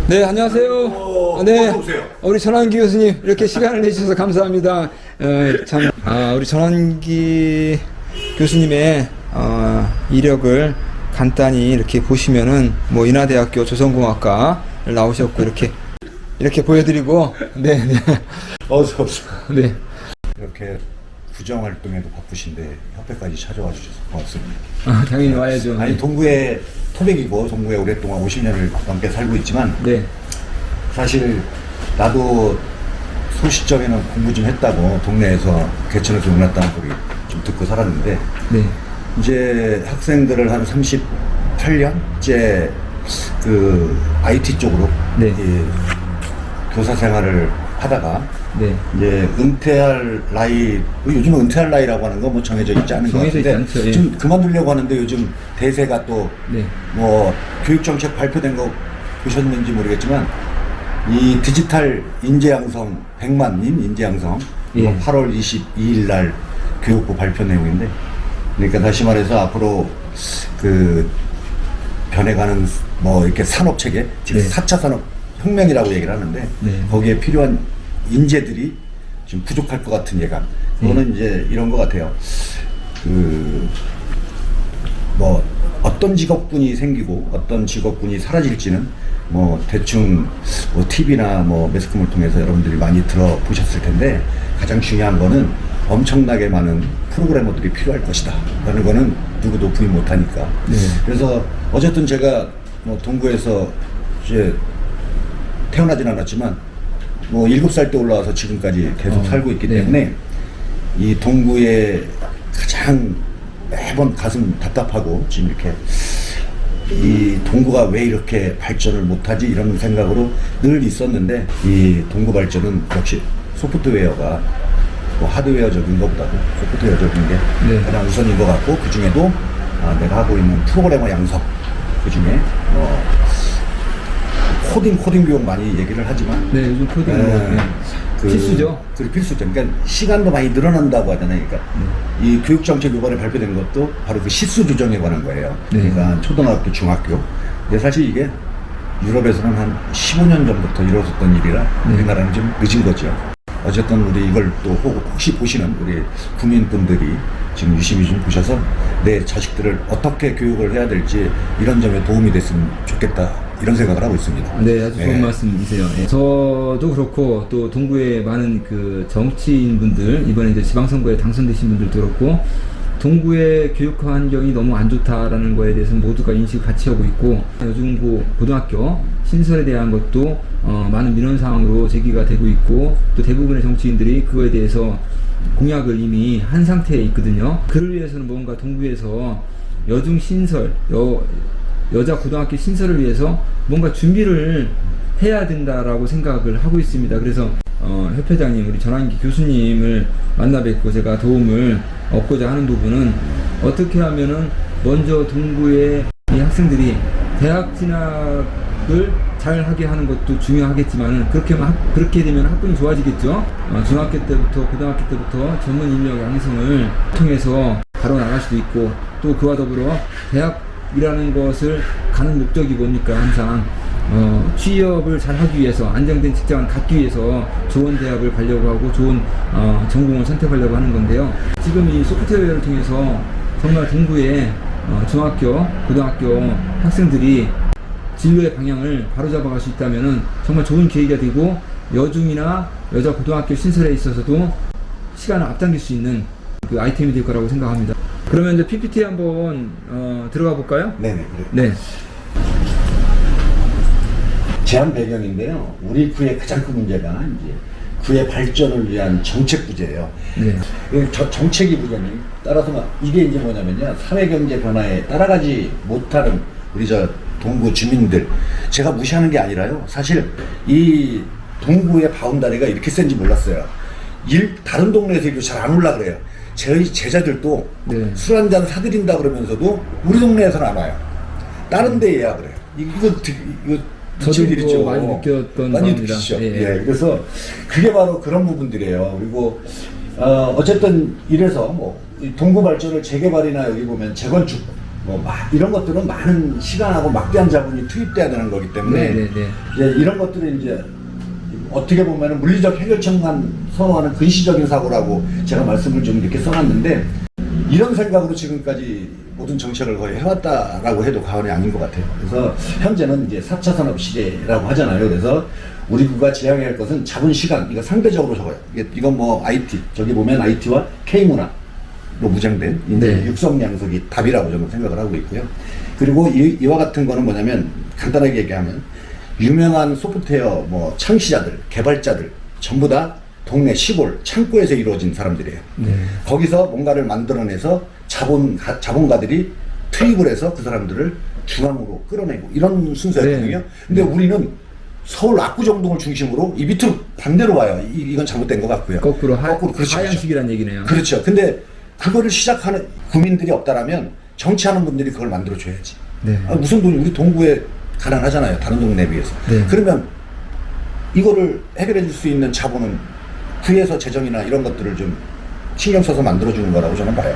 네, 안녕하세요. 네, 우리 전환기 교수님 이렇게 시간을 내주셔서 감사합니다. 우리 전환기 교수님의 이력을 간단히 이렇게 보시면은 뭐 인하대학교 조선공학과를 나오셨고 이렇게 보여드리고, 네. 어서 오세요. 네. 이렇게 구정 활동에도 바쁘신데 협회까지 찾아와 주셔서 고맙습니다. 당연히 와야죠. 아니 동구에 토백이고 동구에 오랫동안 50년을 넘게 살고 있지만 네. 사실 나도 소시점에는 공부 좀 했다고 동네에서 개천에서 놀았다는 소리 좀 듣고 살았는데 네. 이제 학생들을 한 38년째 그 IT 쪽으로 네. 이 교사 생활을 하다가 네. 이제 은퇴할 나이, 요즘은 은퇴할 나이라고 하는 거 뭐 정해져 있지 않은 것 정해져 같은데 있지 않죠. 예. 좀 그만두려고 하는데 요즘 대세가 또 네. 뭐 교육정책 발표된 거 보셨는지 모르겠지만 이 디지털 인재양성 100만인 인재양성 예. 8월 22일 날 교육부 발표 내용인데, 그러니까 다시 말해서 앞으로 그 변해가는 뭐 이렇게 산업체계, 즉 네. 4차 산업 혁명이라고 얘기를 하는데 네. 거기에 필요한 인재들이 지금 부족할 것 같은 예감. 그거는 이제 이런 것 같아요. 그 뭐 어떤 직업군이 생기고 어떤 직업군이 사라질지는 뭐 대충 뭐 TV나 뭐 매스컴을 통해서 여러분들이 많이 들어보셨을 텐데, 가장 중요한 거는 엄청나게 많은 프로그래머들이 필요할 것이다 라는 거는 누구도 부인 못하니까. 네. 그래서 어쨌든 제가 뭐 동구에서 이제 태어나진 않았지만 뭐 7살 때 올라와서 지금까지 계속 살고 있기 네. 때문에 이 동구에 가장 매번 가슴 답답하고 지금 이렇게 이 동구가 왜 이렇게 발전을 못하지 이런 생각으로 늘 있었는데, 이 동구 발전은 역시 소프트웨어가 뭐 하드웨어적인 것보다도 소프트웨어적인 게 네. 가장 우선인 것 같고, 그 중에도 내가 하고 있는 프로그래머 양성, 그 중에 코딩 비용 많이 얘기를 하지만 네, 요즘 코딩 필수죠. 그 필수죠. 그러니까 시간도 많이 늘어난다고 하잖아요. 그러니까 이 교육정책 이번에 발표된 것도 바로 그 시수 조정에 관한 거예요. 네. 그러니까 초등학교, 중학교. 근데 사실 이게 유럽에서는 한 15년 전부터 이루어졌던 일이라 우리나라는 좀 늦은 거죠. 어쨌든 우리 이걸 또 혹시 보시는 우리 국민분들이 지금 유심히 좀 보셔서 내 자식들을 어떻게 교육을 해야 될지 이런 점에 도움이 됐으면 좋겠다, 이런 생각을 하고 있습니다. 네, 아주 좋은 말씀이세요. 예. 저도 그렇고 또 동구의 많은 그 정치인분들, 이번에 이제 지방선거에 당선되신 분들도 그렇고, 동구의 교육 환경이 너무 안 좋다라는 거에 대해서 모두가 인식을 같이 하고 있고, 요즘 고등학교 신설에 대한 것도 많은 민원사항으로 제기가 되고 있고, 또 대부분의 정치인들이 그거에 대해서 공약을 이미 한 상태에 있거든요. 그를 위해서는 뭔가 동구에서 여중 신설, 여자 고등학교 신설을 위해서 뭔가 준비를 해야 된다라고 생각을 하고 있습니다. 그래서 협회장님, 우리 전환기 교수님을 만나 뵙고 제가 도움을 얻고자 하는 부분은, 어떻게 하면은 먼저 동구의 이 학생들이 대학 진학을 잘 하게 하는 것도 중요하겠지만, 그렇게 되면 학군이 좋아지겠죠. 중학교 때부터 고등학교 때부터 전문 인력 양성을 통해서 바로 나갈 수도 있고, 또 그와 더불어 대학이라는 것을 가는 목적이 뭡니까? 항상 취업을 잘 하기 위해서, 안정된 직장을 갖기 위해서 좋은 대학을 가려고 하고 좋은 전공을 선택하려고 하는 건데요. 지금 이 소프트웨어를 통해서 정말 동구의 중학교, 고등학교 학생들이 진로의 방향을 바로잡아갈 수 있다면 정말 좋은 계기가 되고, 여중이나 여자 고등학교 신설에 있어서도 시간을 앞당길 수 있는 그 아이템이 될 거라고 생각합니다. 그러면 이제 PPT 한번 들어가 볼까요? 네네. 네. 제한 배경인데요. 우리 구의 가장 큰 문제가 이제 구의 발전을 위한 정책 부재예요. 네. 정책이 부재니 따라서 이게 이제 뭐냐면요, 사회경제 변화에 따라가지 못하는 우리 동구 주민들, 제가 무시하는 게 아니라요, 사실 이 동구의 바운다리가 이렇게 센지 몰랐어요. 다른 동네에서 이거 잘 안 올라 그래요. 저희 제자들도 술 한잔 사드린다 그러면서도 우리 동네에서는 안 와요. 다른 데 예약을 해요. 이거 저도 많이 느꼈던 많이 바입니다. 느끼시죠. 예. 그래서 그게 바로 그런 부분들이에요. 그리고 어쨌든 이래서 뭐 동구 발전을 재개발이나 여기 보면 재건축 이런 것들은 많은 시간하고 막대한 자본이 투입돼야 되는 거기 때문에 네네네. 이제 이런 것들은 이제 어떻게 보면 물리적 해결책만 선호하는 근시적인 사고라고 제가 말씀을 좀 이렇게 써놨는데, 이런 생각으로 지금까지 모든 정책을 거의 해왔다라고 해도 과언이 아닌 것 같아요. 그래서 현재는 이제 4차 산업 시대라고 하잖아요. 그래서 우리 국가 지향해야 할 것은 자본 시간, 이거 상대적으로 적어요. 이건 뭐 IT, 저기 보면 IT와 K문화로 무장된 이제 네. 육성 양석이 답이라고 저는 생각을 하고 있고요. 그리고 이와 같은 거는 뭐냐면, 간단하게 얘기하면 유명한 소프트웨어 창시자들, 개발자들 전부 다 동네 시골 창고에서 이루어진 사람들이에요. 네. 거기서 뭔가를 만들어내서 자본가들이 투입을 해서 그 사람들을 중앙으로 끌어내고 이런 순서였거든요. 네. 근데 우리는 서울 압구정동을 중심으로 이 밑으로 반대로 와요. 이건 잘못된 것 같고요. 거꾸로 그렇죠, 하향식이란 얘기네요. 그렇죠. 근데 그거를 시작하는 국민들이 없다라면 정치하는 분들이 그걸 만들어줘야지. 네. 무슨 돈이, 우리 동구에 가난하잖아요. 다른 동네에 비해서. 네. 그러면 이거를 해결해 줄 수 있는 자본은 구에서 재정이나 이런 것들을 좀 신경 써서 만들어주는 거라고 저는 봐요.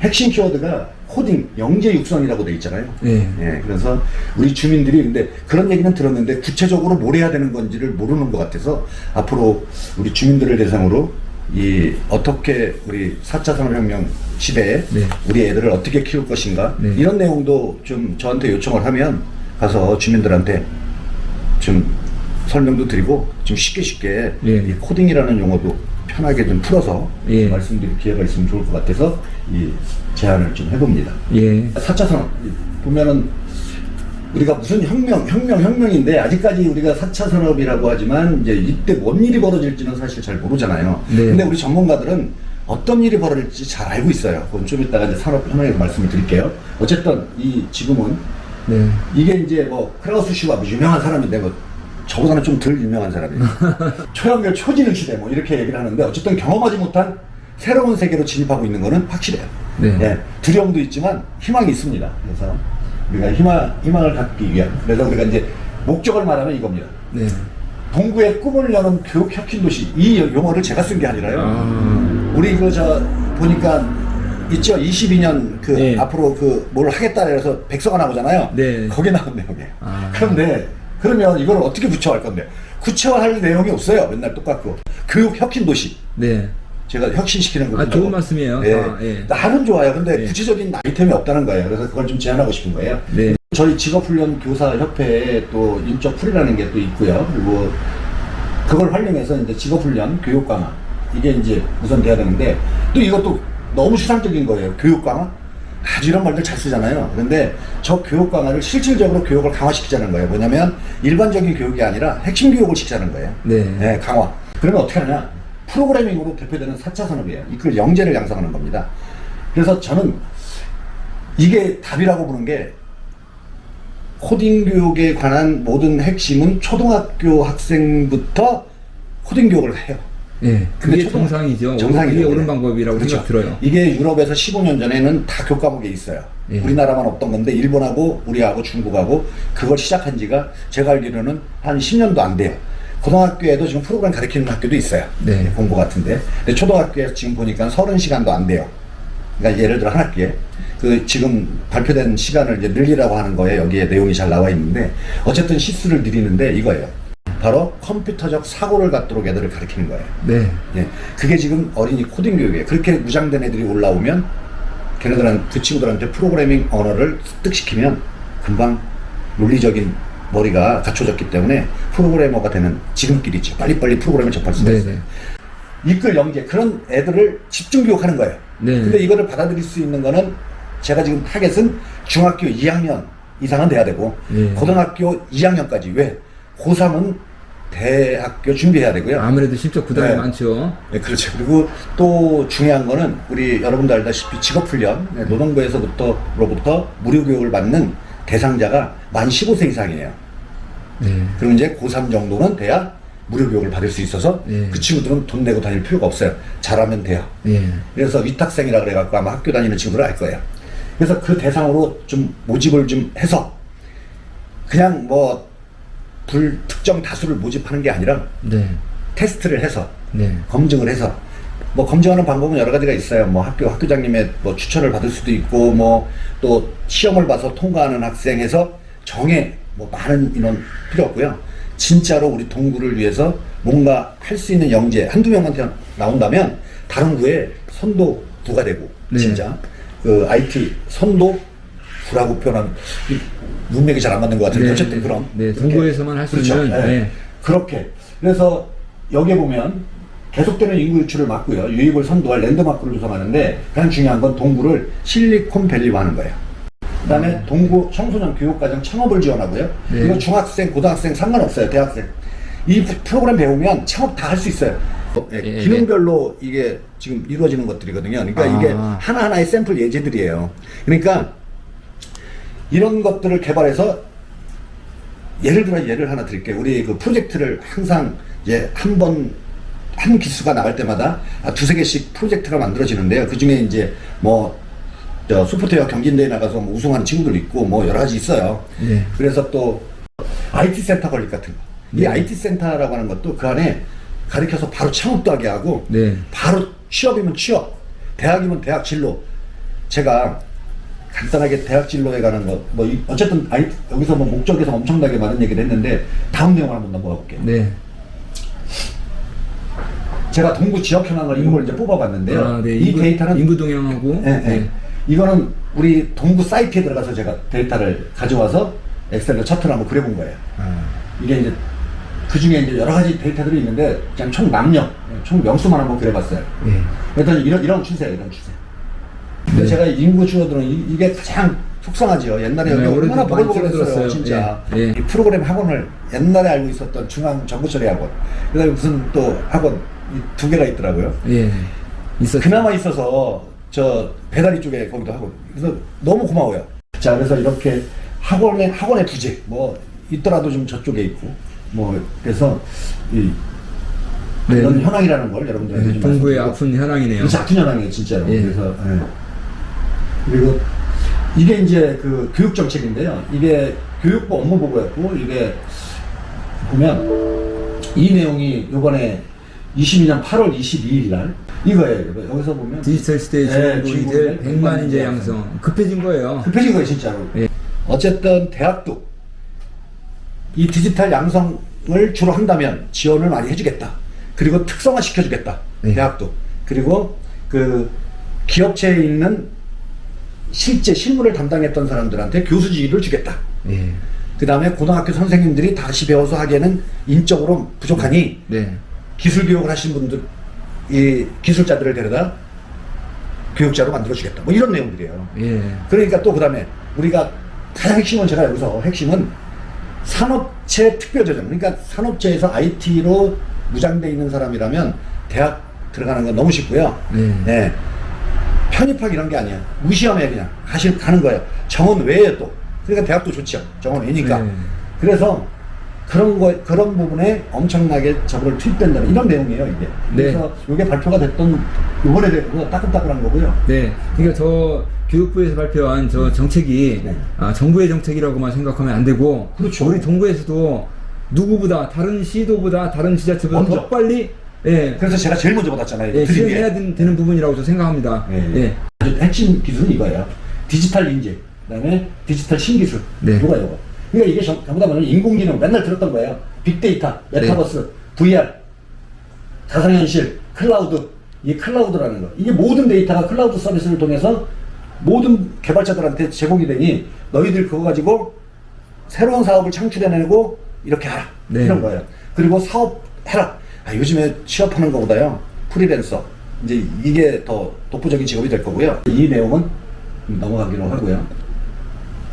핵심 키워드가 코딩, 영재 육성이라고 돼 있잖아요. 네. 예, 그래서 우리 주민들이 근데 그런 얘기는 들었는데 구체적으로 뭘 해야 되는 건지를 모르는 것 같아서, 앞으로 우리 주민들을 대상으로 어떻게 우리 4차 산업혁명 시대에 네. 우리 애들을 어떻게 키울 것인가, 네. 이런 내용도 좀 저한테 요청을 하면 가서 주민들한테 좀 설명도 드리고 좀 쉽게 예. 이 코딩이라는 용어도 편하게 좀 풀어서 예. 말씀드릴 기회가 있으면 좋을 것 같아서 이 제안을 좀 해봅니다. 예. 4차 산업 보면은 우리가 무슨 혁명인데, 아직까지 우리가 4차 산업이라고 하지만 이제 이때 뭔 일이 벌어질지는 사실 잘 모르잖아요. 네. 근데 우리 전문가들은 어떤 일이 벌어질지 잘 알고 있어요. 그건 좀 이따가 이제 산업혁명에서 말씀을 드릴게요. 어쨌든 지금은 네. 이게 이제 크라우스 슈와브 유명한 사람인데 저보다는 좀 덜 유명한 사람이에요. 초연결 초지능 시대 이렇게 얘기를 하는데, 어쨌든 경험하지 못한 새로운 세계로 진입하고 있는 거는 확실해요. 네. 예, 두려움도 있지만 희망이 있습니다. 그래서 우리가 희망을 갖기 위한, 그래서 우리가 이제 목적을 말하면 이겁니다. 네. 동구의 꿈을 여는 교육 혁신 도시, 이 용어를 제가 쓴 게 아니라요. 우리 보니까 있죠. 22년 네. 앞으로 뭘 하겠다 그래서 백서가 나오잖아요. 네. 거기에 나온 내용이에요. 그런데 그러면 이걸 어떻게 구체화할 건데? 구체화할 내용이 없어요. 맨날 똑같고. 교육 혁신 도시. 네. 제가 혁신시키는 거죠. 좋은 말씀이에요. 네. 예. 나는 좋아요. 근데 네. 구체적인 아이템이 없다는 거예요. 그래서 그걸 좀 제안하고 싶은 거예요. 네. 저희 직업훈련 교사협회에 또 인적 풀이라는 게 또 있고요. 그리고 그걸 활용해서 이제 직업훈련 교육 강화, 이게 이제 우선 돼야 되는데, 또 이것도 너무 추상적인 거예요. 교육 강화? 아주 이런 말들 잘 쓰잖아요. 그런데 저 교육 강화를 실질적으로 교육을 강화시키자는 거예요. 뭐냐면 일반적인 교육이 아니라 핵심 교육을 시키자는 거예요. 네. 강화. 그러면 어떻게 하냐? 프로그래밍으로 대표되는 4차 산업이에요. 이걸 영재를 양성하는 겁니다. 그래서 저는 이게 답이라고 보는 게, 코딩 교육에 관한 모든 핵심은 초등학교 학생부터 코딩 교육을 해요. 예. 그게 근데 정상이죠. 정상이죠. 그게 옳은 방법이라고 그렇죠. 생각 들어요. 이게 유럽에서 15년 전에는 다 교과목에 있어요. 예. 우리나라만 없던 건데, 일본하고 우리하고 중국하고 그걸 시작한 지가 제가 알기로는 한 10년도 안 돼요. 고등학교에도 지금 프로그램 가르치는 학교도 있어요. 네. 공부 같은데. 근데 초등학교에서 지금 보니까 30시간도 안 돼요. 그러니까 예를 들어 한 학기에 지금 발표된 시간을 이제 늘리라고 하는 거에 여기에 내용이 잘 나와 있는데, 어쨌든 시수를 늘리는데 이거예요. 바로 컴퓨터적 사고를 갖도록 애들을 가르치는 거예요. 네. 예, 그게 지금 어린이 코딩 교육이에요. 그렇게 무장된 애들이 올라오면 그 친구들한테 프로그래밍 언어를 습득시키면 금방 논리적인 머리가 갖춰졌기 때문에 프로그래머가 되는 지름길이죠. 빨리빨리 프로그램을 접할 수가 있어요. 네네. 이끌 영재, 그런 애들을 집중 교육하는 거예요. 네. 근데 이거를 받아들일 수 있는 거는, 제가 지금 타겟은 중학교 2학년 이상은 돼야 되고, 네. 고등학교 2학년까지. 왜? 고3은 대학교 준비해야 되고요. 아무래도 심적 부담이 네. 많죠. 네, 그렇죠. 그리고 또 중요한 거는, 우리 여러분도 알다시피 직업훈련, 노동부에서부터 무료 교육을 받는 대상자가 만 15세 이상이에요. 네. 그럼 이제 고3 정도는 돼야 무료 교육을 받을 수 있어서, 네. 그 친구들은 돈 내고 다닐 필요가 없어요. 잘하면 돼요. 예. 그래서 위탁생이라 그래갖고 아마 학교 다니는 친구들 알 거예요. 그래서 그 대상으로 좀 모집을 좀 해서, 그냥 불특정 다수를 모집하는 게 아니라 네. 테스트를 해서, 네. 검증을 해서 뭐 검증하는 방법은 여러 가지가 있어요. 뭐 학교장님의 뭐 추천을 받을 수도 있고, 뭐 또 시험을 봐서 통과하는 학생에서 정에 뭐 많은 인원 필요 없고요. 진짜로 우리 동구를 위해서 뭔가 할 수 있는 영재 한두 명한테 나온다면 다른 구에 선도부가 되고, 네. 진짜 그 IT 선도부라고 표현하는 문맥이 잘 안 맞는 것 같은데, 네. 어쨌든 그럼 네, 동구에서만 할 수 그렇죠. 있는 네. 네. 그렇게. 그래서 여기에 보면 계속되는 인구 유출을 막고요, 유입을 선도할 랜드마크를 조성하는데 가장 중요한 건 동구를 실리콘밸리화하는 거예요. 그다음에 동구 청소년 교육과정 창업을 지원하고요. 네. 이거 중학생, 고등학생 상관없어요. 대학생. 이 프로그램 배우면 창업 다 할 수 있어요. 예, 예, 기능별로 이게 지금 이루어지는 것들이거든요. 그러니까 이게 하나하나의 샘플 예제들이에요. 그러니까 이런 것들을 개발해서 예를 들어 예를 하나 드릴게요. 우리 그 프로젝트를 항상 이제 한 기수가 나갈 때마다 두세 개씩 프로젝트가 만들어지는데요. 그 중에 이제 뭐 소프트웨어 경진대회 나가서 뭐 우승하는 친구들 있고 뭐 여러 가지 있어요. 네. 그래서 또 IT 센터 건립 같은 거. 이 네. IT 센터라고 하는 것도 그 안에 가르쳐서 바로 창업도 하게 하고, 네. 바로 취업이면 취업, 대학이면 대학 진로. 제가 간단하게 대학 진로에 관한 거, 뭐 어쨌든 여기서 뭐 목적에서 엄청나게 많은 얘기를 했는데 다음 내용을 한번 넘어가 볼게요. 네. 제가 동구 지역 현황을 이런 걸 이제 뽑아봤는데요. 아, 네. 이 데이터는 인구 동향하고 네, 네. 이거는 우리 동구 사이트에 들어가서 제가 데이터를 가져와서 엑셀로 차트를 한번 그려본 거예요. 이게 이제 그 중에 이제 여러 가지 데이터들이 있는데 그냥 총 남녀, 총 명수만 한번 그려봤어요. 네. 그랬더니 이런 추세예요, 이런 추세. 근데 네. 제가 인구 줄어드는 이게 가장 속상하죠. 옛날에 네, 여기 얼마나 오래도 많이 보글보글했어요, 줄어들었어요. 진짜. 예, 예. 이 프로그램 학원을 옛날에 알고 있었던 중앙 정부처리 학원, 그다음에 무슨 또 학원 이 두 개가 있더라고요. 예. 있었죠. 그나마 있어서 저 배다리 쪽에 거기도 하고, 그래서 너무 고마워요. 자, 그래서 이렇게 학원의 부재 뭐 있더라도 좀 저쪽에 있고, 뭐 그래서 이 네. 이런 현황이라는 걸 여러분들한테 네, 좀 동구의 말씀드리고. 아픈 현황이네요. 그래서 아픈 현황이에요, 진짜로. 예. 그래서 그리고 이게 이제 그 교육 정책인데요. 이게 교육부 업무 보고였고, 이게 보면 이 내용이 이번에 22년 8월 22일 날 이거예요. 여기서 보면 디지털 시대의 네, 주인공이 주인공이 될 100만 인재 양성. 급해진 거예요. 급해진 거예요, 진짜로. 예. 어쨌든 대학도 이 디지털 양성을 주로 한다면 지원을 많이 해주겠다. 그리고 특성화 시켜주겠다. 네. 대학도. 그리고 그 기업체에 있는 실제 실무를 담당했던 사람들한테 교수 지위를 주겠다. 예. 그 다음에 고등학교 선생님들이 다시 배워서 하기에는 인적으로 부족하니 네. 기술 교육을 하신 분들, 이 기술자들을 데려다 교육자로 만들어주겠다. 뭐 이런 내용들이에요. 예. 그러니까 또 그 다음에 우리가 가장 핵심은, 제가 여기서 핵심은 산업체 특별조정. 그러니까 산업체에서 IT로 무장돼 있는 사람이라면 대학 들어가는 건 너무 쉽고요. 네. 편입학 이런 게 아니야. 무시하면 그냥 가는 거예요. 정원 외에 또. 그러니까 대학도 좋죠. 정원 외니까. 네. 그래서 그런 부분에 엄청나게 저걸 투입된다는 이런 내용이에요, 이게. 그래서 이게 발표가 됐던 이번에 대해서 따끈따끈한 거고요. 네. 그러니까 저 교육부에서 발표한 저 정책이 네. 정부의 정책이라고만 생각하면 안 되고, 그렇죠. 우리 동구에서도 누구보다 다른 시도보다 다른 지자체보다 먼저. 더 빨리 그래서 제가 제일 먼저 받았잖아요. 예, 드림에. 실행해야 되는 부분이라고 저는 생각합니다. 예. 아주 핵심 기술은 이거예요. 디지털 인재, 그다음에 디지털 신기술. 네. 이거. 그러니까 이게 전부 다 뭐냐면 인공지능 맨날 들었던 거예요. 빅데이터, 메타버스, VR, 가상현실, 클라우드. 이게 클라우드라는 거. 이게 모든 데이터가 클라우드 서비스를 통해서 모든 개발자들한테 제공이 되니 너희들 그거 가지고 새로운 사업을 창출해내고 이렇게 하라. 네. 이런 거예요. 그리고 사업해라. 요즘에 취업하는 것보다요, 프리랜서. 이제 이게 더 독보적인 직업이 될 거고요. 이 내용은 넘어가기로 하고요.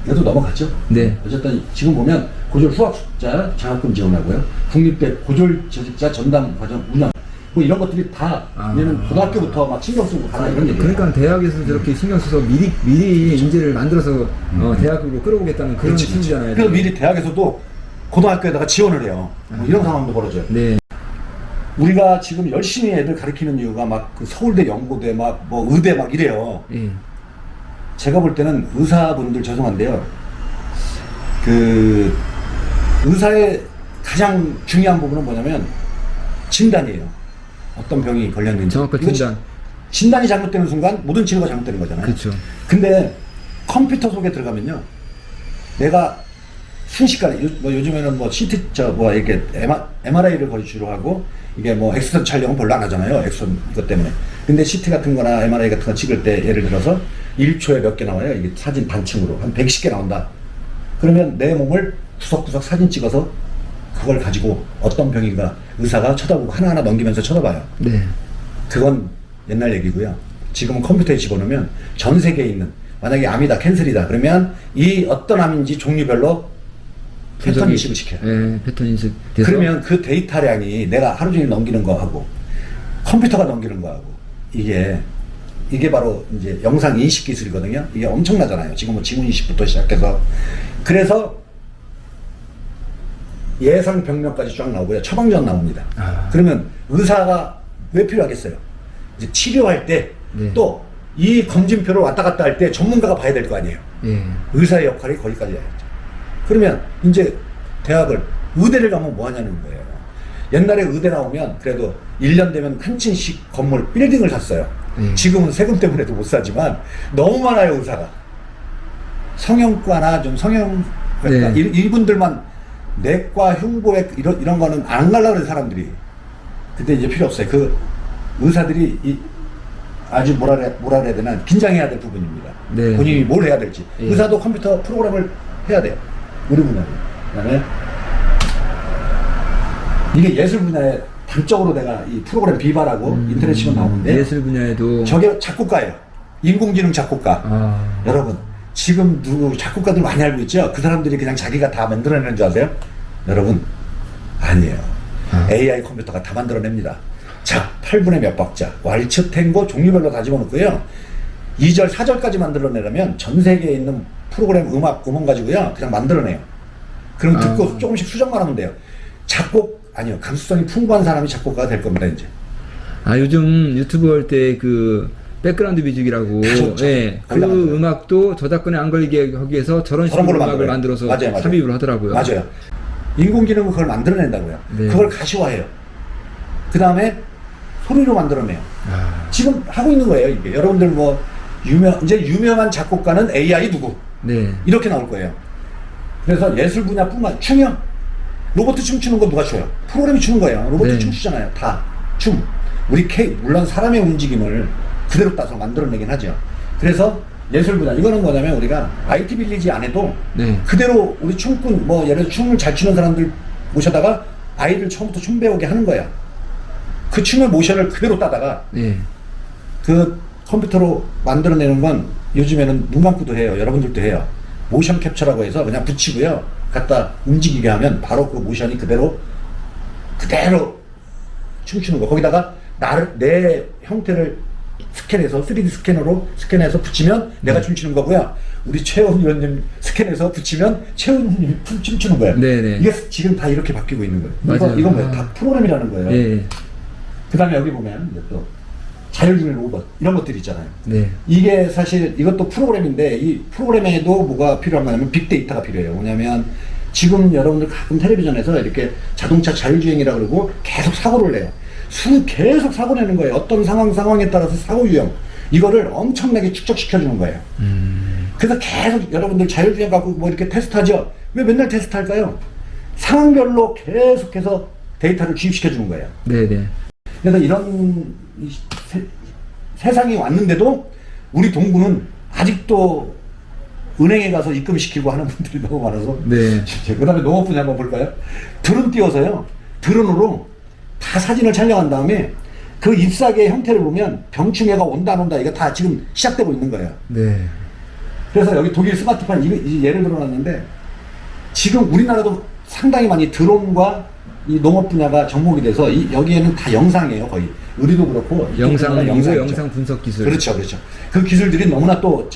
얘도 넘어갔죠? 네. 어쨌든 지금 보면 고졸 후학자 장학금 지원하고요. 국립대 고졸 재직자 전담 과정 운영. 뭐 이런 것들이 다 이제는 고등학교부터 막 신경 쓰고 가나 이런 얘기예요. 그러니까 대학에서 저렇게 신경 써서 미리 인재를 만들어서 대학으로 끌어오겠다는 그런 취지잖아요. 그래서 미리 대학에서도 고등학교에다가 지원을 해요. 뭐 이런 상황도 벌어져요. 네. 우리가 지금 열심히 애들 가르치는 이유가 막 그 서울대, 연고대, 막 뭐 의대 막 이래요. 예. 제가 볼 때는 의사분들 죄송한데요. 그 의사의 가장 중요한 부분은 뭐냐면 진단이에요. 어떤 병이 걸렸는지. 정확한 이거 진단. 진단이 잘못되는 순간 모든 치료가 잘못되는 거잖아요. 그렇죠. 근데 컴퓨터 속에 들어가면요, 내가 순식간에 요즘에는 뭐 CT 이렇게 MRI를 거의 주로 하고, 이게 뭐 엑스선 촬영은 별로 안 하잖아요. 엑스선 이것 때문에. 근데 CT 같은 거나 MRI 같은 거 찍을 때 예를 들어서 1초에 몇 개 나와요. 이게 사진 단층으로 한 110개 나온다. 그러면 내 몸을 구석구석 사진 찍어서 그걸 가지고 어떤 병인가 의사가 쳐다보고 하나하나 넘기면서 쳐다봐요. 네. 그건 옛날 얘기고요. 지금은 컴퓨터에 집어넣으면 전 세계에 있는, 만약에 암이다, 캔슬이다 그러면 이 어떤 암인지 종류별로 패턴 인식을 시켜요. 네, 패턴 인식. 돼서 그러면 그 데이터량이 내가 하루 종일 넘기는 거하고 컴퓨터가 넘기는 거하고 이게 바로 이제 영상 인식 기술이거든요. 이게 엄청나잖아요. 지금 뭐 지문 인식부터 시작해서. 그래서 예상 병명까지 쫙 나오고요. 처방전 나옵니다. 그러면 의사가 왜 필요하겠어요? 이제 치료할 때 또 이 검진표를 왔다 갔다 할 때 전문가가 봐야 될 거 아니에요. 예. 의사의 역할이 거기까지 해야죠. 그러면 이제 의대를 가면 뭐 하냐는 거예요. 옛날에 의대 나오면 그래도 1년 되면 한 층씩 건물, 빌딩을 샀어요. 지금은 세금 때문에도 못 사지만 너무 많아요, 의사가. 성형과나 좀 성형외과, 이분들만 내과, 흉부외과 이런 거는 안 가려고 그래요, 사람들이. 그때 이제 필요 없어요. 그 의사들이 아주 뭐라 그래야 되나, 긴장해야 될 부분입니다. 네. 본인이 뭘 해야 될지. 예. 의사도 컴퓨터 프로그램을 해야 돼요. 우리 분야는. 그다음에 이게 예술 분야에 단적으로 내가 이 프로그램 비바라고 인터넷 치면 나오는데, 예술 분야에도 저게 작곡가예요. 인공지능 작곡가. 여러분, 지금 작곡가들 많이 알고 있죠? 그 사람들이 그냥 자기가 다 만들어내는 줄 아세요? 여러분, 아니에요. AI 컴퓨터가 다 만들어냅니다. 자, 8분의 몇 박자, 왈츠, 탱고 종류별로 다 집어넣고요. 2절, 4절까지 만들어내려면 전 세계에 있는 프로그램 음원 가지고요, 그냥 만들어내요. 그럼 듣고 조금씩 수정만 하면 돼요. 아니요, 감수성이 풍부한 사람이 작곡가가 될 겁니다, 이제. 요즘 유튜브 할 때 그 백그라운드 뮤직이라고, 그렇죠. 예, 그 음악도 저작권에 안 걸리게 하기 위해서 저런 식으로 음악을 만들어서 맞아요. 삽입을 하더라고요. 맞아요. 인공지능은 그걸 만들어낸다고요. 네. 그걸 가시화해요. 그 다음에 소리로 만들어내요. 지금 하고 있는 거예요, 이게. 여러분들 뭐 이제 유명한 작곡가는 AI 누구? 네. 이렇게 나올 거예요. 그래서 예술 분야뿐만, 춤이요? 로봇 춤추는 거 누가 춰요? 프로그램이 추는 거예요. 로봇 네. 춤추잖아요. 다 춤. 물론 사람의 움직임을 그대로 따서 만들어내긴 하죠. 그래서 예술 분야, 이거는 뭐냐면 우리가 IT 빌리지 안에도 그대로 우리 춤꾼, 뭐 예를 들어 춤을 잘 추는 사람들 모셔다가 아이들 처음부터 춤 배우게 하는 거야. 그 춤의 모션을 그대로 따다가 그 컴퓨터로 만들어내는 건 요즘에는 눈 감고도 해요. 여러분들도 해요. 모션 캡처라고 해서 그냥 붙이고요. 갖다 움직이게 하면 바로 그 모션이 그대로 춤추는 거. 거기다가 내 형태를 스캔해서 3D 스캐너로 스캔해서 붙이면 내가 춤추는 거고요. 우리 최원 의원님 스캔해서 붙이면 최원님 춤추는 거예요. 네네. 이게 지금 다 이렇게 바뀌고 있는 거예요. 맞아요. 이건 뭐예요? 다 프로그램이라는 거예요. 예. 그 다음에 여기 보면 이제 또 자율주행 로봇 이런 것들 있잖아요. 네. 이게 사실 이것도 프로그램인데 이 프로그램에도 뭐가 필요한 거냐면 빅데이터가 필요해요. 뭐냐면 지금 여러분들 가끔 텔레비전에서 이렇게 자동차 자율주행이라고 그러고 계속 사고를 내요. 계속 사고 내는 거예요. 어떤 상황에 따라서 사고 유형 이거를 엄청나게 축적시켜주는 거예요. 그래서 계속 여러분들 자율주행 갖고 뭐 이렇게 테스트하죠. 왜 맨날 테스트할까요? 상황별로 계속해서 데이터를 주입시켜주는 거예요. 네네. 그래서 이런 세상이 왔는데도 우리 동구는 아직도 은행에 가서 입금시키고 하는 분들이 너무 많아서. 네. 그 다음에 농업 분야 한번 볼까요? 드론 띄워서요. 드론으로 다 사진을 촬영한 다음에 그 잎사귀의 형태를 보면 병충해가 온다 안 온다 이거 다 지금 시작되고 있는 거예요. 네. 그래서 여기 독일 스마트폰 이거 예를 들어놨는데 지금 우리나라도 상당히 많이 드론과 이 농업 분야가 접목이 돼서 여기에는 다 영상이에요, 거의. 의리도 그렇고. 영상 분석 기술. 그렇죠. 그 기술들이 너무나 또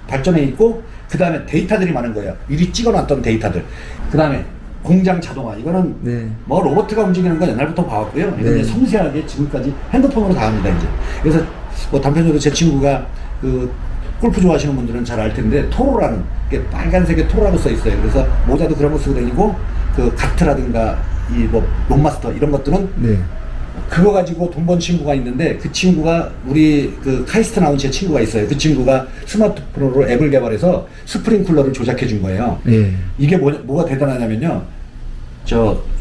발전해 있고, 그 다음에 데이터들이 많은 거예요. 미리 찍어놨던 데이터들. 그 다음에 공장 자동화. 이거는 뭐 로봇가 움직이는 건 옛날부터 봐왔고요. 이건 이제 섬세하게 지금까지 핸드폰으로 다 합니다, 이제. 그래서 뭐 단편적으로 제 친구가 그 골프 좋아하시는 분들은 잘 알 텐데, 토로라는 게 빨간색에 토로라고 써 있어요. 그래서 모자도 그런 거 쓰고 다니고, 그 가트라든가 이 뭐 론마스터 이런 것들은 그거 가지고 돈 번 친구가 있는데 그 친구가 우리 그 카이스트 나온 제 친구가 있어요. 그 친구가 스마트폰으로 앱을 개발해서 스프링쿨러를 조작해 준 거예요. 예. 이게 뭐가 대단하냐면요.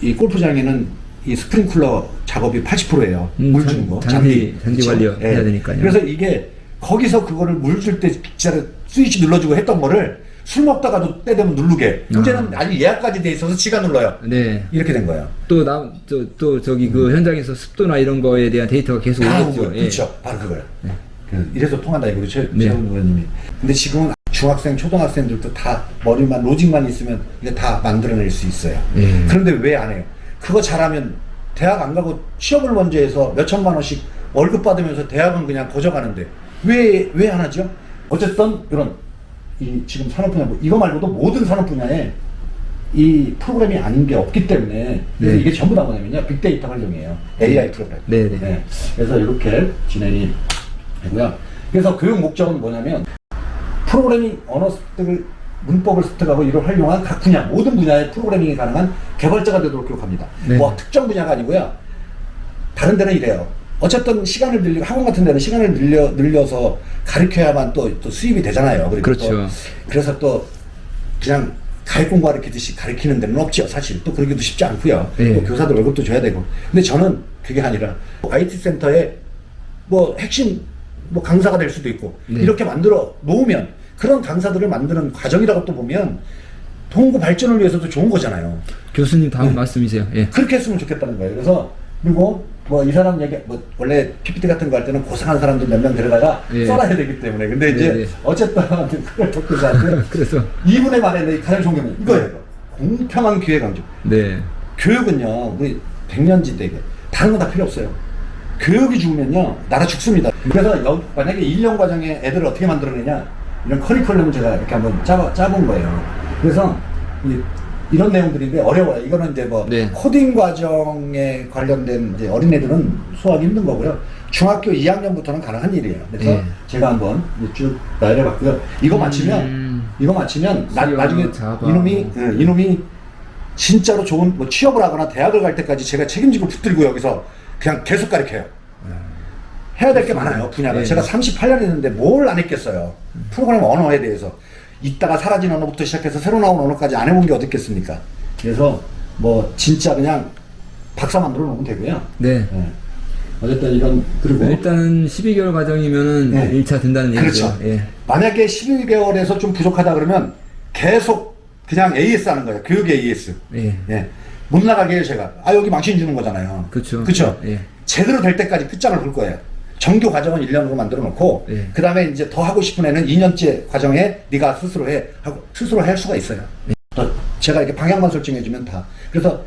이 골프장에는 이 스프링쿨러 작업이 80%예요. 물 주는 거. 잔디 그쵸? 관리 예. 해야 되니까요. 그래서 이게 거기서 그거를 물 줄 때 빗자루 스위치 눌러주고 했던 거를 술 먹다가도 때 되면 누르게. 이제는 아직 예약까지 돼 있어서 지가 눌러요. 네. 이렇게 된 거예요. 또 저기 그 현장에서 습도나 이런 거에 대한 데이터가 계속 오겠죠. 예. 그렇죠. 바로 그거예요. 이래서 통한다 이거죠. 네. 최훈 의원님이. 근데 지금은 중학생, 초등학생들도 다 머리만 로직만 있으면 이게 다 만들어낼 수 있어요. 예. 그런데 왜 안 해요? 그거 잘하면 대학 안 가고 취업을 먼저 해서 몇 천만 원씩 월급 받으면서 대학은 그냥 거저 가는데 왜 안 하죠? 어쨌든 이런 이 지금 산업 분야 이거 말고도 모든 산업 분야에 이 프로그램이 아닌 게 없기 때문에 그래서 네. 이게 전부 다 뭐냐면요 빅데이터 활용이에요. AI 프로그램. 네, 네. 네. 그래서 이렇게 진행이 되고요. 그래서 교육 목적은 뭐냐면 프로그래밍 언어 습득을 문법을 습득하고 이를 활용한 각 분야 모든 분야의 프로그래밍이 가능한 개발자가 되도록 교육합니다. 네. 뭐 특정 분야가 아니고요. 다른 데는 이래요. 어쨌든 시간을 늘리고 학원 같은 데는 시간을 늘려서 가르쳐야만 또 수입이 되잖아요. 그렇죠. 그래서 또 그냥 가입 공부 가르치듯이 가르치는 데는 없죠. 사실 또 그러기도 쉽지 않고요. 네. 또 교사들 월급도 줘야 되고. 근데 저는 그게 아니라 IT 센터에 뭐 핵심 뭐 강사가 될 수도 있고 네. 이렇게 만들어 놓으면 그런 강사들을 만드는 과정이라고 또 보면 동구 발전을 위해서도 좋은 거잖아요. 교수님 다음 말씀이세요. 예. 그렇게 했으면 좋겠다는 거예요. 그래서 그리고 뭐 이 사람 얘기 뭐 원래 PPT 같은 거 할 때는 고상한 사람들 몇 명 데려다가 예. 써놔야 되기 때문에 근데 이제 네, 네. 어쨌든 그걸 독교사한테 그래서 2분의 말에 내 가장 좋은 게 이거예요. 이거. 공평한 기회 강조. 네. 교육은요 우리 100년지대게 다른 건 다 필요 없어요. 교육이 죽으면요 나라 죽습니다. 그래서 만약에 1년 과정에 애들을 어떻게 만들어내냐 이런 커리큘럼을 제가 이렇게 한번 짜본 거예요. 그래서 이런 내용들인데 어려워요. 이거는 이제 뭐 네. 코딩 과정에 관련된 이제 어린애들은 수학이 힘든 거고요. 중학교 2학년부터는 가능한 일이에요. 그래서 네. 제가 한번 쭉 나열해봤고요. 이거 맞히면 나중에 자바. 이놈이 진짜로 좋은 뭐 취업을 하거나 대학을 갈 때까지 제가 책임지고 붙들고 여기서 그냥 계속 가르쳐요. 해야 될 게 많아요. 분야가. 네. 제가 38년 했는데 뭘 안 했겠어요. 프로그램 언어에 대해서. 있다가 사라진 언어부터 시작해서 새로 나온 언어까지 안 해본 게 어딨겠습니까? 그래서 뭐 진짜 그냥 박사 만들어 놓으면 되고요. 네. 네. 어쨌든 이런 그리고 일단은 12개월 과정이면은 네. 1차 된다는 얘기죠. 그렇죠. 예. 만약에 12개월에서 좀 부족하다 그러면 계속 그냥 AS 하는 거예요. 교육 AS. 예. 예. 못 나가게 해요, 제가. 여기 망신 주는 거잖아요. 그쵸. 그쵸. 예. 제대로 될 때까지 끝장을 볼 거예요. 정규 과정은 1년으로 만들어 놓고, 예. 그 다음에 이제 더 하고 싶은 애는 2년째 과정에 네가 스스로 스스로 할 수가 있어요. 또 제가 이렇게 방향만 설정해주면 다. 그래서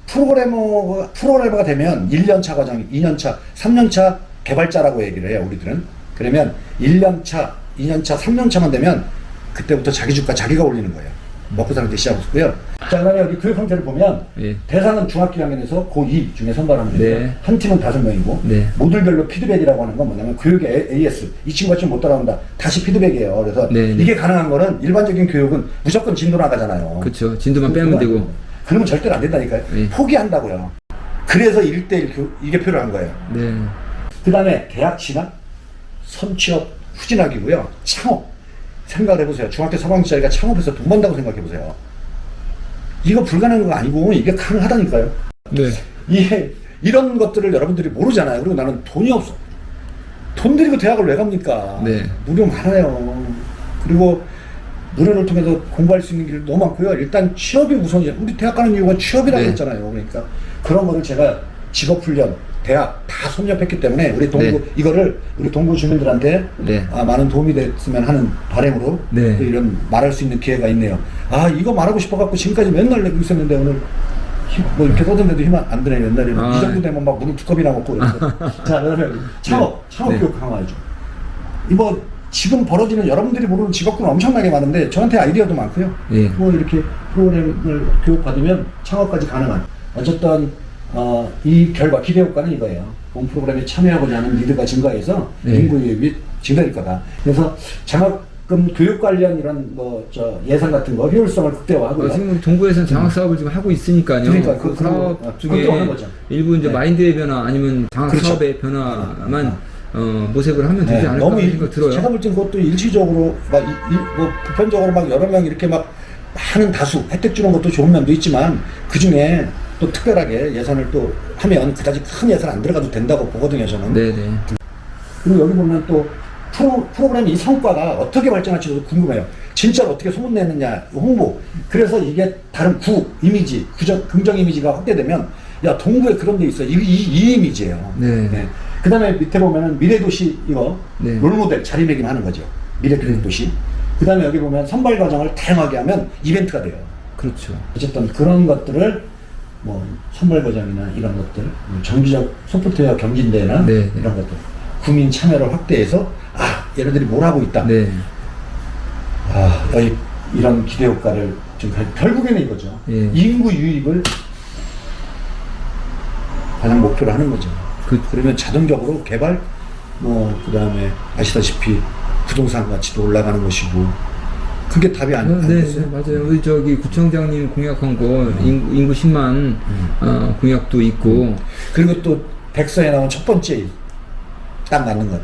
프로그래머가 되면 1년차 과정, 2년차, 3년차 개발자라고 얘기를 해요, 우리들은. 그러면 1년차, 2년차, 3년차만 되면 그때부터 자기 주가 자기가 올리는 거예요. 먹고 사는 데 시작하고요. 자, 그다음에 여기 교육 형태를 보면 예. 대상은 중학교 1학년에서 고2 중에 선발하면 됩니다. 네. 한 팀은 5명이고 네. 모듈별로 피드백이라고 하는 건 뭐냐면 교육의 AS 이 친구가 좀 못 따라온다 다시 피드백이에요. 그래서 네, 네. 이게 가능한 거는 일반적인 교육은 무조건 진도 나가잖아요. 그렇죠. 진도만 빼면 되고. 그러면 절대로 안 된다니까요. 네. 포기한다고요. 그래서 1대1 이게 필요한 거예요. 네. 그 다음에 대학 진학, 선취업 후진학이고요. 창업. 생각을 해보세요. 중학교 3학년짜리가 창업해서 돈 번다고 생각해보세요. 이거 불가능한 거 아니고 이게 가능하다니까요. 네. 이런 것들을 여러분들이 모르잖아요. 그리고 나는 돈이 없어. 돈 들이고 대학을 왜 갑니까? 네. 무료 많아요. 그리고 무료를 통해서 공부할 수 있는 길 너무 많고요. 일단 취업이 우선이에요. 우리 대학 가는 이유가 취업이라고 네. 했잖아요. 그러니까 그런 거를 제가 직업훈련, 대학 다 섭렵했기 때문에 우리 동구 네. 이거를 우리 동구 주민들한테 네. 많은 도움이 됐으면 하는 바람으로 네. 또 이런 말할 수 있는 기회가 있네요. 이거 말하고 싶어갖고 지금까지 맨날 내고 있었는데 오늘 뭐 이렇게 써던데도 힘 안 드네요. 옛날에는 이 정도 되면 막 물을 2컵이나 먹고 그래서 자 그다음에 창업 네. 교육 강화해줘. 이거 지금 벌어지는 여러분들이 모르는 직업군은 엄청나게 많은데 저한테 아이디어도 많고요. 예. 뭐 이렇게 프로그램을 교육받으면 창업까지 가능한 어쨌든 이 결과 기대 효과는 이거예요. 본 프로그램에 참여하고자 하는 리드가 증가해서 네. 인구 유입이 증가할 거다. 그래서 장학 교육 관련 이런 뭐 저 예산 같은 거 효율성을 극대화하고요. 지금 동구에서는 장학 사업을 지금 하고 있으니까요. 그러니까 그 그거 사업 중에 그것도 하는 거죠. 일부 이제 네. 마인드의 변화 아니면 장학 그렇죠. 사업의 변화만 모색을 하면 되지 않을까 너무 하는 생각 들어요. 제가 볼 때는 그것도 일시적으로 뭐 보편적으로 막 여러 명 이렇게 막 많은 다수 혜택 주는 것도 좋은 면도 있지만 그 중에 또 특별하게 예산을 또 하면 그다지 큰 예산 안 들어가도 된다고 보거든요, 저는. 네네. 그리고 여기 보면 또 프로그램 이 성과가 어떻게 발전할지도 궁금해요. 진짜로 어떻게 소문내느냐, 홍보. 그래서 이게 다른 이미지, 긍정 이미지가 확대되면, 야, 동구에 그런 데 있어. 이 이미지예요. 네. 그 다음에 밑에 보면은 미래도시 이거, 네. 롤모델 자리매김하는 거죠. 미래도시. 그 다음에 여기 보면 선발 과정을 다양하게 하면 이벤트가 돼요. 그렇죠. 어쨌든 그런 것들을 뭐 선발 과정이나 이런 것들, 정기적 소프트웨어 경진대회나 네. 이런 것들, 국민 참여를 확대해서 얘네들이 뭘 하고 있다. 네. 이런 기대 효과를 좀 결국에는 이거죠. 예. 인구 유입을 가장 목표로 하는 거죠. 그러면 자동적으로 개발, 그 다음에 아시다시피 부동산 가치도 올라가는 것이고, 그게 답이 네, 아니겠어요? 맞아요. 우리 저기 구청장님 공약한 거 인구 10만 공약도 있고. 그리고 또 백서에 나온 첫 번째 딱 맞는 것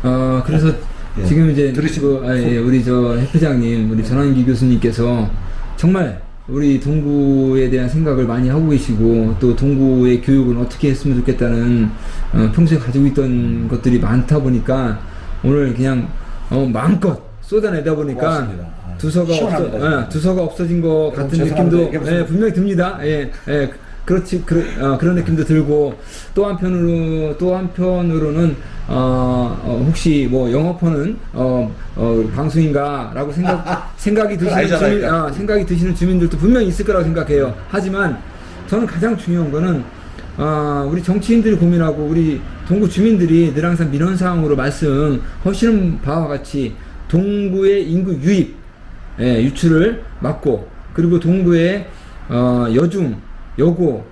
같아요. 그래서 예. 지금 이제 들으시고 우리 저 해회장님, 우리 전환기 교수님께서 정말 우리 동구에 대한 생각을 많이 하고 계시고, 또 동구의 교육은 어떻게 했으면 좋겠다는 평소에 가지고 있던 것들이 많다 보니까 오늘 그냥 마음껏 쏟아내다 보니까 고맙습니다. 두서가 없어진 것 같은 느낌도 분명히 듭니다. 그런 느낌도 들고, 또 한편으로는 혹시 뭐 영업하는 방송인가라고 생각이 드시는 주민들도 분명히 있을 거라고 생각해요. 하지만 저는 가장 중요한 거는 우리 정치인들이 고민하고 우리 동구 주민들이 늘 항상 민원사항으로 말씀하시는 바와 같이 동구의 인구 유출을 막고, 그리고 동구의 여고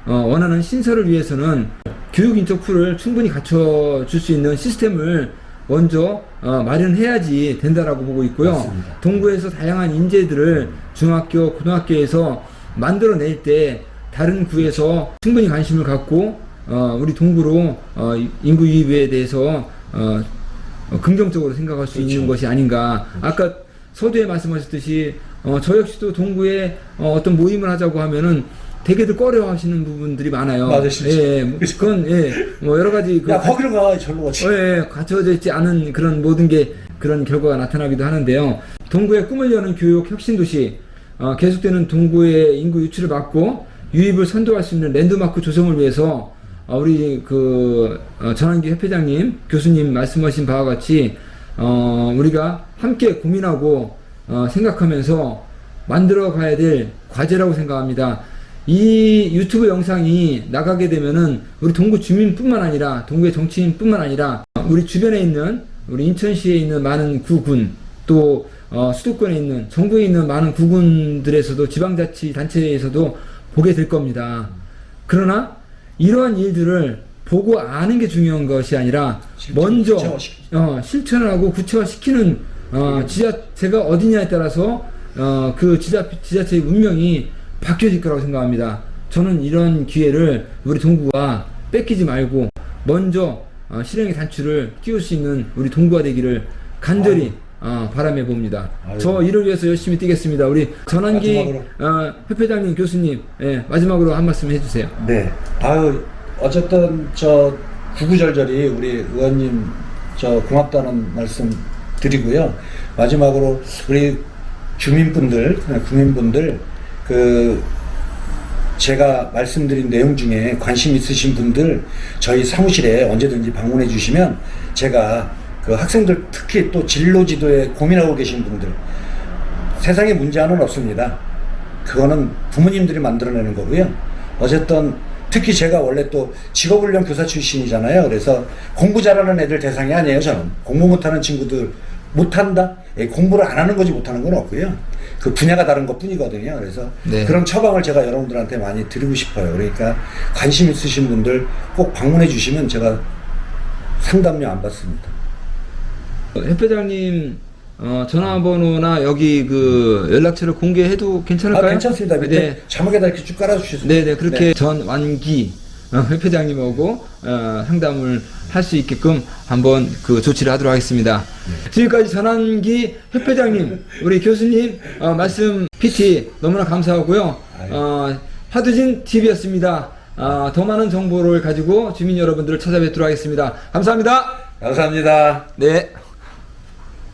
원하는 신설을 위해서는 교육 인적 풀을 충분히 갖춰줄 수 있는 시스템을 먼저 마련해야지 된다라고 보고 있고요. 맞습니다. 동구에서 다양한 인재들을 중학교, 고등학교에서 만들어낼 때 다른 구에서 충분히 관심을 갖고 우리 동구로 인구 유입에 대해서 긍정적으로 생각할 수 있는 것이 아닌가. 아까 서두에 말씀하셨듯이 저 역시도 동구에 어떤 모임을 하자고 하면은 되게들 꺼려 하시는 부분들이 많아요. 맞아요, 진짜. 그건 뭐 여러 가지 거기로 가, 절로 가지. 갖춰져 있지 않은 그런 모든 게 그런 결과가 나타나기도 하는데요. 동구의 꿈을 여는 교육 혁신도시, 계속되는 동구의 인구 유출을 막고 유입을 선도할 수 있는 랜드마크 조성을 위해서 우리 전환기 협회장님, 교수님 말씀하신 바와 같이 우리가 함께 고민하고 생각하면서 만들어 가야 될 과제라고 생각합니다. 이 유튜브 영상이 나가게 되면은 우리 동구 주민뿐만 아니라 동구의 정치인뿐만 아니라 우리 주변에 있는 우리 인천시에 있는 많은 구군, 또 수도권에 있는 전국에 있는 많은 구군들에서도 지방자치단체에서도 보게 될 겁니다. 그러나 이러한 일들을 보고 아는 게 중요한 것이 아니라 먼저 실천하고 구체화시키는 지자체가 어디냐에 따라서 그 지자체의 운명이 바뀌어질 거라고 생각합니다. 저는 이런 기회를 우리 동구가 뺏기지 말고 먼저 실행의 단추를 끼울 수 있는 우리 동구가 되기를 간절히 바람해 봅니다. 저 이를 위해서 열심히 뛰겠습니다. 우리 전환기 협회장님, 교수님, 마지막으로 한 말씀 해주세요. 네. 어쨌든 구구절절히 우리 의원님 고맙다는 말씀 드리고요. 마지막으로 우리 주민분들, 국민분들, 제가 말씀드린 내용 중에 관심 있으신 분들 저희 사무실에 언제든지 방문해 주시면 제가 학생들, 특히 또 진로 지도에 고민하고 계신 분들, 세상에 문제는 없습니다. 그거는 부모님들이 만들어내는 거고요. 어쨌든 특히 제가 원래 또 직업훈련 교사 출신이잖아요. 그래서 공부 잘하는 애들 대상이 아니에요. 저는 공부 못하는 친구들 못한다? 공부를 안 하는 거지 못하는 건 없고요. 그 분야가 다른 것 뿐이거든요. 그래서 그런 처방을 제가 여러분들한테 많이 드리고 싶어요. 그러니까 관심 있으신 분들 꼭 방문해 주시면 제가 상담료 안 받습니다. 협회장님 전화번호나 여기 그 연락처를 공개해도 괜찮을까요? 괜찮습니다. 밑에 네. 자막에다 이렇게 쭉 깔아주셨습니다. 네네, 그렇게 전완기 회장님하고 상담을 할 수 있게끔 한번 그 조치를 하도록 하겠습니다. 지금까지 전완기 회장님, 우리 교수님 말씀 PT 너무나 감사하고요. 하두진 TV였습니다. 더 많은 정보를 가지고 주민 여러분들을 찾아뵙도록 하겠습니다. 감사합니다. 감사합니다. 네.